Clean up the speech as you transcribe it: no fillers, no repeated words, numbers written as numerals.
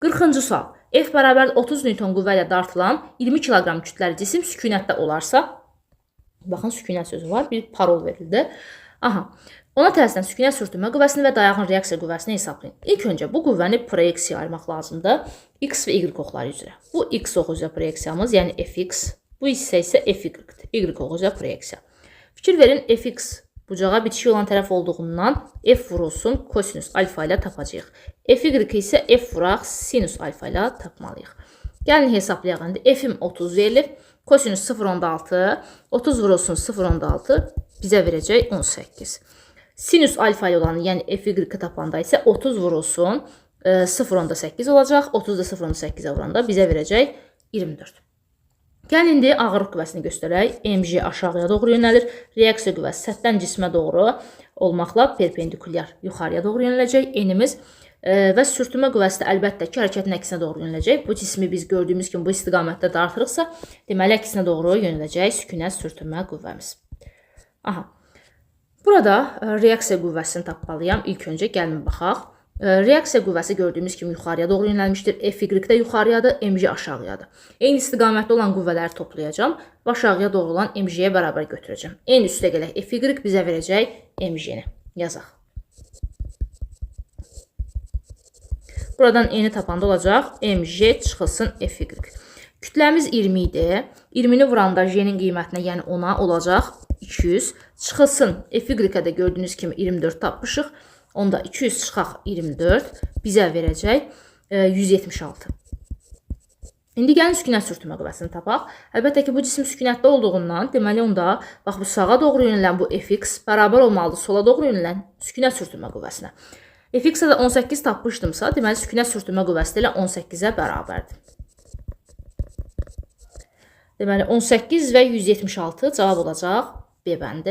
40-cı sual. F bərabər 30 Newton qüvvə ilə dartılan 20 kiloqram kütləli cisim sükunətdə olarsa, baxın, sükunət sözü var, bir parol verildi. Aha, ona tərəzidən sükunət sürtünmə qüvvəsini və dayağın reaksiya qüvvəsini hesablayın. İlk öncə bu qüvvəni proyeksiya ayırmaq lazımdır. X və Y oxları üzrə. Bu X oxu üzrə proyeksiyamız, yəni Fx. Bu hissə isə Fy-dir. Y oxu üzrə proyeksiya. Fikir verin, Fx bucağa bitişik olan tərəf olduğundan F vurulsun kosinus alfa ilə tapacağıq. Fy isə F vuraq sinus alfa ilə tapmalıyıq. Gəlin hesablayaq. F'im 30 verilir. Kosinus 0,6, 30 vurulsun 0,6 bizə verəcək 18. Sinus alfa ilə olanı, yəni Fy tapanda isə 30 vurulsun 0,8 olacaq. 30 da 0,8-ə vuranda bizə verəcək 24. Gəlin indi ağırlıq qüvvəsini göstərək. Mg aşağıya doğru yönəlir. Reaksiya qüvvəsi səthdən cismə doğru olmaqla perpendikulyar yuxarıya doğru yönələcək. Enimiz və sürtünmə qüvvəsi də əlbəttə ki, hərəkətin əksinə doğru yönələcək. Bu cismi biz gördüyümüz kimi bu istiqamətdə dartırıqsa, deməli əksinə doğru yönələcək sükunət sürtünmə qüvvəmiz. Aha. Burada reaksiya qüvvəsini tapmalıyam. İlk öncə gəlin baxaq. Reaksiya qüvvəsi gördüyümüz kimi yuxarıya doğru yönəlmişdir. Fy də yuxarıyadır, Mg aşağıyadır. Eyni istiqamətdə olan qüvvələri toplayacağam və aşağıya doğru olan Mg-yə bərabər götürəcəm. En üstə gələk Fy bizə verəcək Mg-ni. Yazaq. Buradan eni tapanda olacaq Mg çıxılsın Fy. Kütləmiz 20 idi. 20-ni vuranda J-nin qiymətinə, yəni 10-a olacaq 200. Çıxılsın Fy-də gördüyünüz kimi 24 tapmışıq. Onda 200 çıxaq 24 bizə verəcək 176. İndi gəlin sükunət sürtünmə qüvvəsini tapaq. Əlbəttə ki, bu cisim sükunətdə olduğundan, deməli onda, bax bu sağa doğru yönələn bu Fx bərabər olmalıdır sola doğru yönələn sükunət sürtünmə qüvvəsinə. Fx-ə də 18 tapmışdımsa, deməli sükunət sürtünmə qüvvəsi ilə 18-ə bərabərdir. Deməli 18 və 176 cavab olacaq B bəndi.